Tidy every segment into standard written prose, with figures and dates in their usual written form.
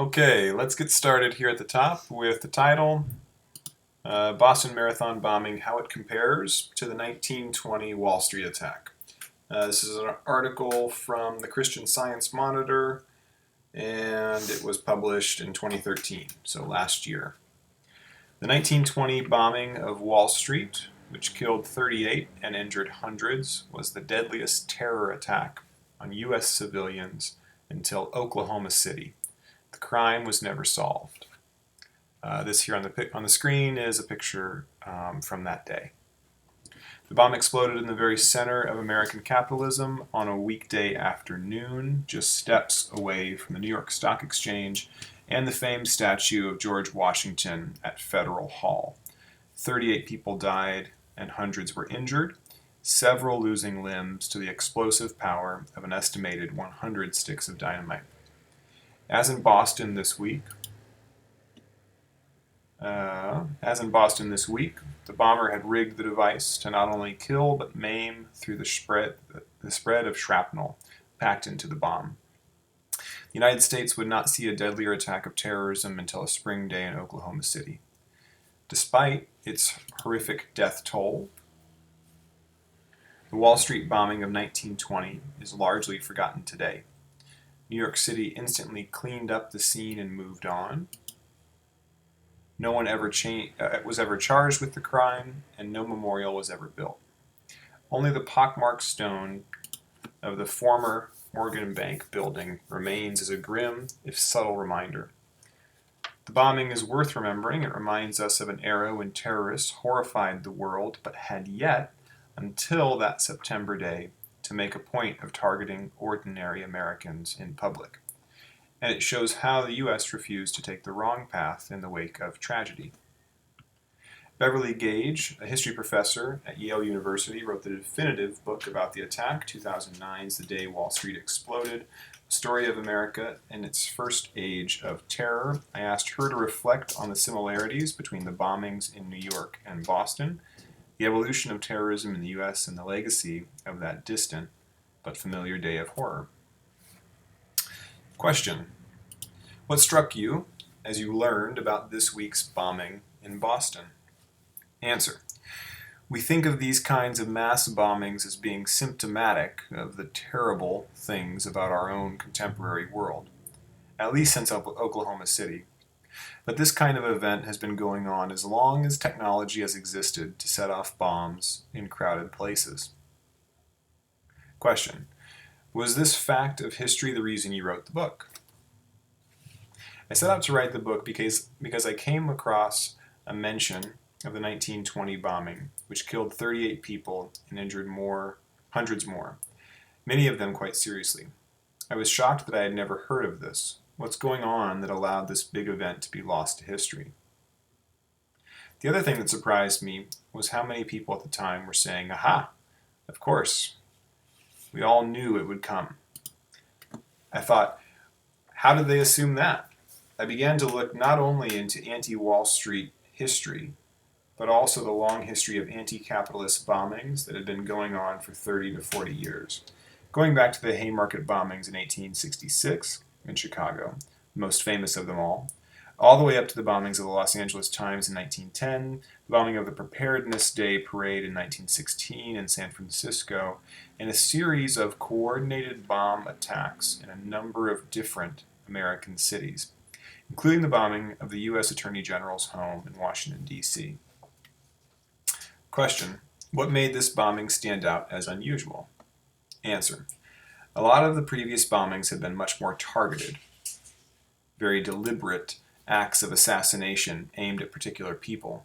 Okay, let's get started here at the top with the title, Boston Marathon Bombing, How It Compares to the 1920 Wall Street Attack. This is an article from the Christian Science Monitor, and it was published in 2013, so last year. The 1920 bombing of Wall Street, which killed 38 and injured hundreds, was the deadliest terror attack on U.S. civilians until Oklahoma City. The crime was never solved. This here on the screen is a picture from that day. The bomb exploded in the very center of American capitalism on a weekday afternoon, just steps away from the New York Stock Exchange and the famed statue of George Washington at Federal Hall. 38 people died and hundreds were injured, several losing limbs to the explosive power of an estimated 100 sticks of dynamite. As in Boston this week, the bomber had rigged the device to not only kill but maim through the spread of shrapnel packed into the bomb. The United States would not see a deadlier attack of terrorism until a spring day in Oklahoma City. Despite its horrific death toll, the Wall Street bombing of 1920 is largely forgotten today. New York City instantly cleaned up the scene and moved on. No one was ever charged with the crime, and no memorial was ever built. Only the pockmarked stone of the former Morgan Bank building remains as a grim, if subtle, reminder. The bombing is worth remembering. It reminds us of an era when terrorists horrified the world, but had yet, until that September day, to make a point of targeting ordinary Americans in public. And it shows how the U.S. refused to take the wrong path in the wake of tragedy. Beverly Gage, a history professor at Yale University, wrote the definitive book about the attack, 2009's The Day Wall Street Exploded, the story of America in its first age of terror. I asked her to reflect on the similarities between the bombings in New York and Boston, the evolution of terrorism in the U.S., and the legacy of that distant but familiar day of horror. Question: what struck you as you learned about this week's bombing in Boston? Answer: we think of these kinds of mass bombings as being symptomatic of the terrible things about our own contemporary world, at least since Oklahoma City. But this kind of event has been going on as long as technology has existed to set off bombs in crowded places. Question: was this fact of history the reason you wrote the book? I set out to write the book because I came across a mention of the 1920 bombing, which killed 38 people and injured hundreds more, many of them quite seriously. I was shocked that I had never heard of this. What's going on that allowed this big event to be lost to history? The other thing that surprised me was how many people at the time were saying, "Aha, of course, we all knew it would come." I thought, how did they assume that? I began to look not only into anti-Wall Street history, but also the long history of anti-capitalist bombings that had been going on for 30 to 40 years, going back to the Haymarket bombings in 1866 in Chicago, the most famous of them all the way up to the bombings of the Los Angeles Times in 1910, the bombing of the Preparedness Day Parade in 1916 in San Francisco, and a series of coordinated bomb attacks in a number of different American cities, including the bombing of the U.S. Attorney General's home in Washington, D.C. Question: what made this bombing stand out as unusual? Answer: a lot of the previous bombings had been much more targeted, very deliberate acts of assassination aimed at particular people.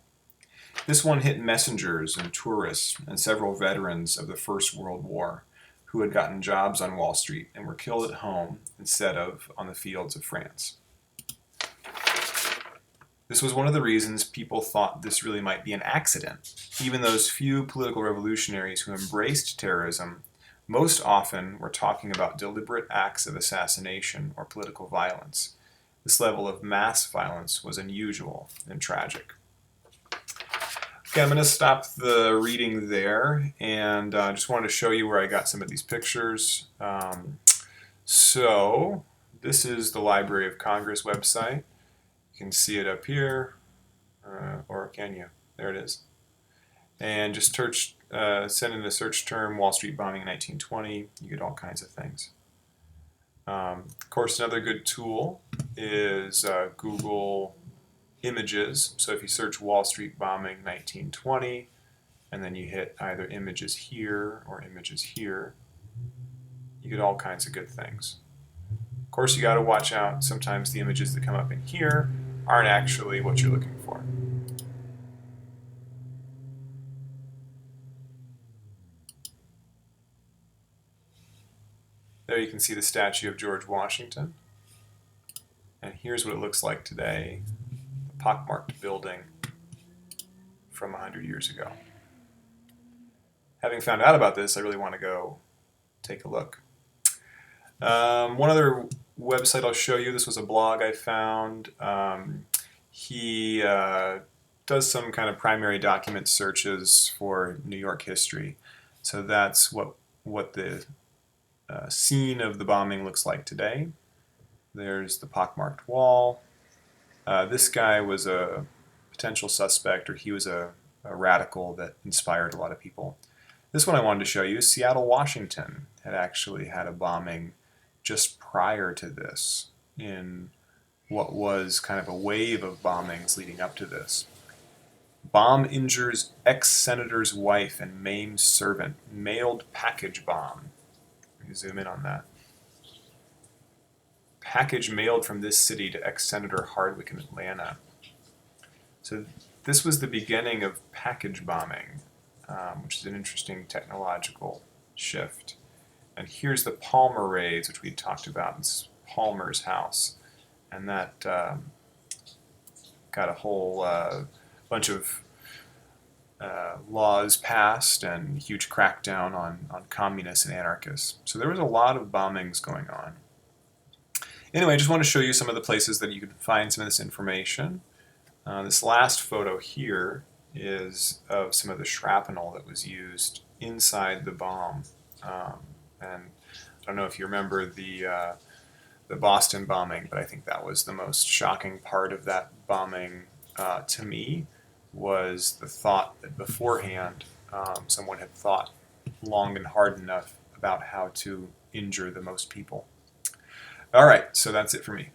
This one hit messengers and tourists and several veterans of the First World War who had gotten jobs on Wall Street and were killed at home instead of on the fields of France. This was one of the reasons people thought this really might be an accident. Even those few political revolutionaries who embraced terrorism most often were talking about deliberate acts of assassination or political violence. This level of mass violence was unusual and tragic. Okay, I'm going to stop the reading there, and I just wanted to show you where I got some of these pictures. So This is the Library of Congress website. You can see it up here, or can you? There it is. And just send in the search term Wall Street bombing 1920. You get all kinds of things. Of course, another good tool is Google Images. So if you search Wall Street bombing 1920, and then you hit either images here or images here, you get all kinds of good things. Of course, you got to watch out. Sometimes the images that come up in here aren't actually what you're looking for. There you can see the statue of George Washington. And here's what it looks like today, the pockmarked building from 100 years ago. Having found out about this, I really want to go take a look. One other website I'll show you, this was a blog I found. He does some kind of primary document searches for New York history. So that's what the scene of the bombing looks like today. There's the pockmarked wall. This guy was a potential suspect, or he was a radical that inspired a lot of people. This one I wanted to show you. Seattle, Washington had actually had a bombing just prior to this, in what was kind of a wave of bombings leading up to this. Bomb injures ex-senator's wife and maims servant. Mailed package bomb. Let me zoom in on that. Package mailed from this city to ex-Senator Hardwick in Atlanta. So this was the beginning of package bombing, which is an interesting technological shift. And here's the Palmer raids, which we talked about. It's Palmer's house. And that got a whole bunch of laws passed and huge crackdown on communists and anarchists. So there was a lot of bombings going on. Anyway, I just want to show you some of the places that you can find some of this information. This last photo here is of some of the shrapnel that was used inside the bomb. And I don't know if you remember the Boston bombing, but I think that was the most shocking part of that bombing to me, was the thought that beforehand someone had thought long and hard enough about how to injure the most people. All right, so that's it for me.